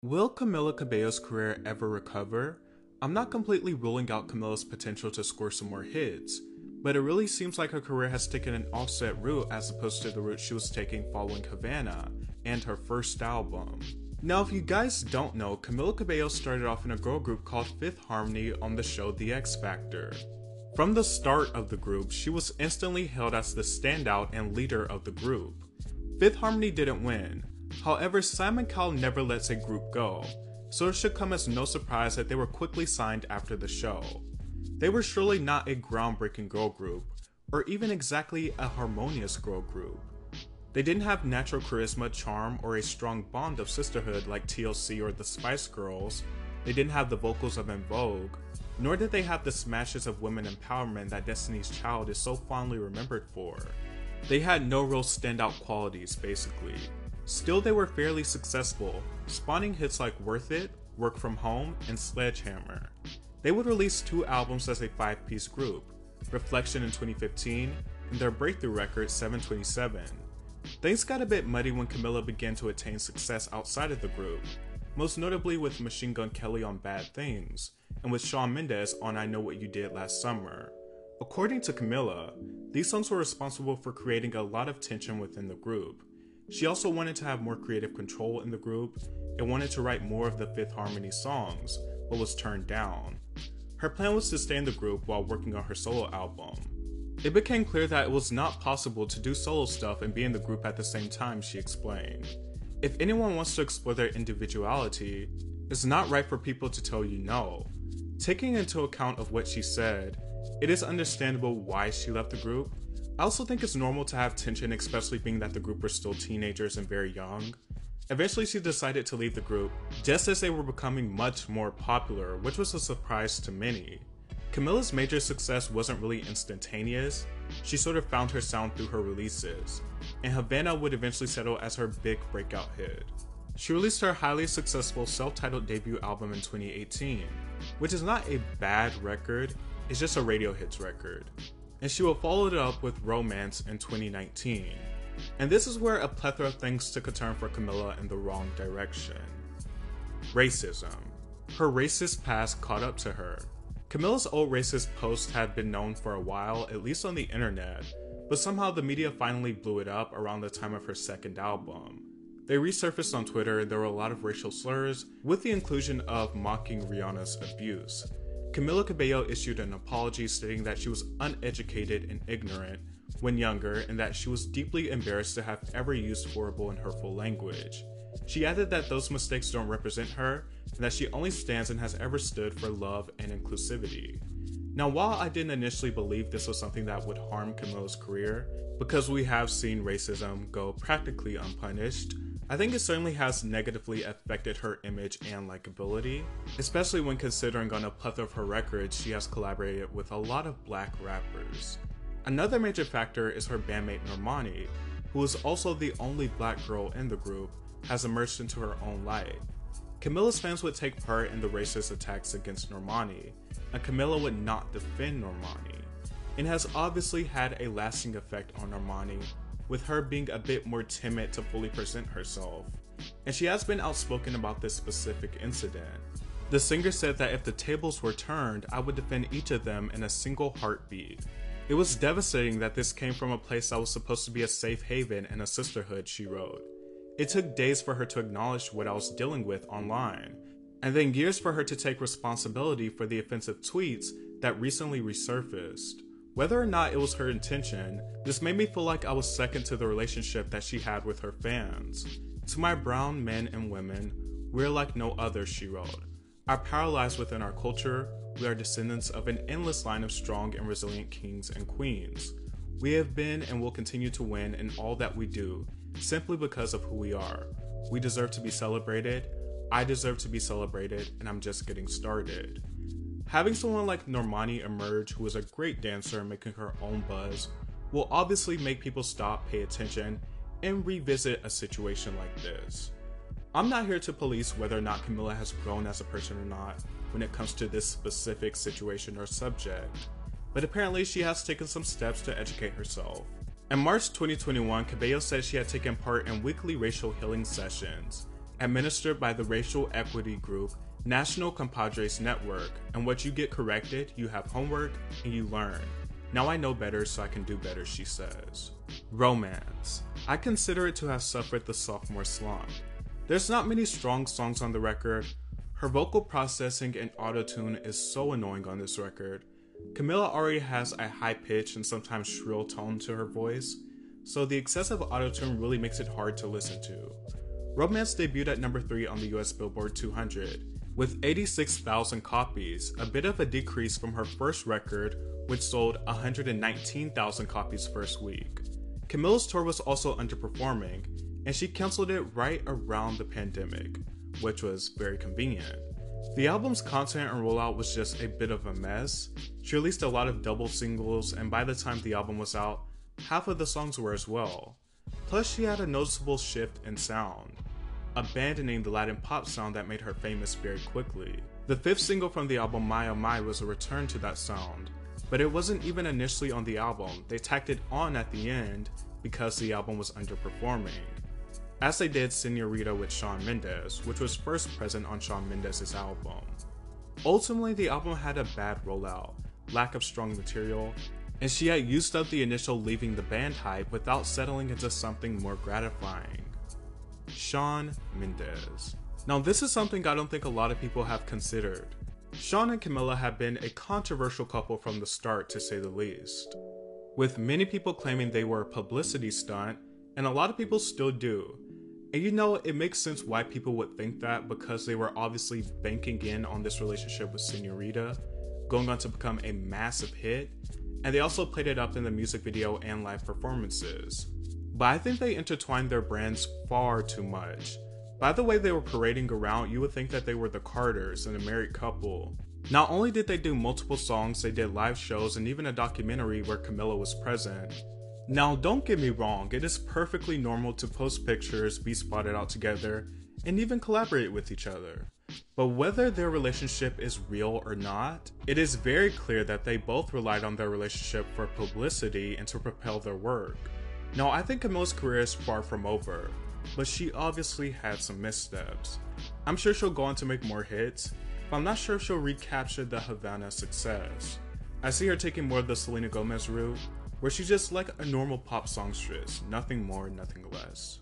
Will Camila Cabello's career ever recover? I'm not completely ruling out Camila's potential to score some more hits, but it really seems like her career has taken an offset route as opposed to the route she was taking following Havana and her first album. Now, if you guys don't know, Camila Cabello started off in a girl group called Fifth Harmony on the show The X Factor. From the start of the group, she was instantly hailed as the standout and leader of the group. Fifth Harmony didn't win. However, Simon Cowell never lets a group go, so it should come as no surprise that they were quickly signed after the show. They were surely not a groundbreaking girl group, or even exactly a harmonious girl group. They didn't have natural charisma, charm, or a strong bond of sisterhood like TLC or the Spice Girls. They didn't have the vocals of En Vogue, nor did they have the smashes of women empowerment that Destiny's Child is so fondly remembered for. They had no real standout qualities, basically. Still, they were fairly successful, spawning hits like Worth It, Work From Home, and Sledgehammer. They would release 2 albums as a 5-piece group, Reflection in 2015, and their breakthrough record 727. Things got a bit muddy when Camila began to attain success outside of the group, most notably with Machine Gun Kelly on Bad Things, and with Shawn Mendes on I Know What You Did Last Summer. According to Camila, these songs were responsible for creating a lot of tension within the group. She also wanted to have more creative control in the group and wanted to write more of the Fifth Harmony songs, but was turned down. Her plan was to stay in the group while working on her solo album. It became clear that it was not possible to do solo stuff and be in the group at the same time, she explained. If anyone wants to explore their individuality, it's not right for people to tell you no. Taking into account of what she said, it is understandable why she left the group. I also think it's normal to have tension, especially being that the group were still teenagers and very young. Eventually she decided to leave the group, just as they were becoming much more popular, which was a surprise to many. Camila's major success wasn't really instantaneous. She sort of found her sound through her releases, and Havana would eventually settle as her big breakout hit. She released her highly successful self-titled debut album in 2018, which is not a bad record, it's just a radio hits record. And she will follow it up with Romance in 2019. And this is where a plethora of things took a turn for Camila in the wrong direction. Racism. Her racist past caught up to her. Camila's old racist posts had been known for a while, at least on the internet, but somehow the media finally blew it up around the time of her second album. They resurfaced on Twitter and there were a lot of racial slurs, with the inclusion of mocking Rihanna's abuse. Camila Cabello issued an apology stating that she was uneducated and ignorant when younger and that she was deeply embarrassed to have ever used horrible and hurtful language. She added that those mistakes don't represent her and that she only stands and has ever stood for love and inclusivity. Now, while I didn't initially believe this was something that would harm Camila's career, because we have seen racism go practically unpunished, I think it certainly has negatively affected her image and likability, especially when considering on a plethora of her records she has collaborated with a lot of black rappers. Another major factor is her bandmate Nemani, who is also the only black girl in the group, has emerged into her own light. Camila's fans would take part in the racist attacks against Nemani, and Camila would not defend Nemani. It has obviously had a lasting effect on Nemani, with her being a bit more timid to fully present herself, and she has been outspoken about this specific incident. The singer said that if the tables were turned, I would defend each of them in a single heartbeat. It was devastating that this came from a place that was supposed to be a safe haven and a sisterhood, she wrote. It took days for her to acknowledge what I was dealing with online, and then years for her to take responsibility for the offensive tweets that recently resurfaced. Whether or not it was her intention, this made me feel like I was second to the relationship that she had with her fans. To my brown men and women, we're like no other, she wrote. Our power lies within our culture. We are descendants of an endless line of strong and resilient kings and queens. We have been and will continue to win in all that we do, simply because of who we are. We deserve to be celebrated. I deserve to be celebrated, and I'm just getting started. Having someone like Nemani emerge, who is a great dancer making her own buzz, will obviously make people stop, pay attention, and revisit a situation like this. I'm not here to police whether or not Camila has grown as a person or not when it comes to this specific situation or subject, but apparently she has taken some steps to educate herself. In March 2021, Cabello said she had taken part in weekly racial healing sessions, administered by the racial equity group National Compadres Network, and what you get corrected, you have homework, and you learn. Now I know better, so I can do better, she says. Romance. I consider it to have suffered the sophomore slump. There's not many strong songs on the record. Her vocal processing and auto-tune is so annoying on this record. Camila already has a high pitch and sometimes shrill tone to her voice, so the excessive auto-tune really makes it hard to listen to. Romance debuted at number 3 on the US Billboard 200, with 86,000 copies, a bit of a decrease from her first record, which sold 119,000 copies first week. Camila's tour was also underperforming, and she canceled it right around the pandemic, which was very convenient. The album's content and rollout was just a bit of a mess. She released a lot of double singles, and by the time the album was out, half of the songs were as well. Plus, she had a noticeable shift in sound, abandoning the Latin pop sound that made her famous very quickly. The 5th single from the album, My Oh My, was a return to that sound, but it wasn't even initially on the album. They tacked it on at the end because the album was underperforming, as they did Senorita with Shawn Mendes, which was first present on Shawn Mendes' album. Ultimately, the album had a bad rollout, lack of strong material, and she had used up the initial leaving the band hype without settling into something more gratifying. Shawn Mendes. Now this is something I don't think a lot of people have considered. Shawn and Camila have been a controversial couple from the start, to say the least, with many people claiming they were a publicity stunt, and a lot of people still do. And you know, it makes sense why people would think that, because they were obviously banking in on this relationship with Senorita, going on to become a massive hit, and they also played it up in the music video and live performances. But I think they intertwined their brands far too much. By the way they were parading around, you would think that they were the Carters and a married couple. Not only did they do multiple songs, they did live shows and even a documentary where Camila was present. Now don't get me wrong, it is perfectly normal to post pictures, be spotted out together, and even collaborate with each other. But whether their relationship is real or not, it is very clear that they both relied on their relationship for publicity and to propel their work. Now I think Camila's career is far from over, but she obviously had some missteps. I'm sure she'll go on to make more hits, but I'm not sure if she'll recapture the Havana success. I see her taking more of the Selena Gomez route, where she's just like a normal pop songstress, nothing more, nothing less.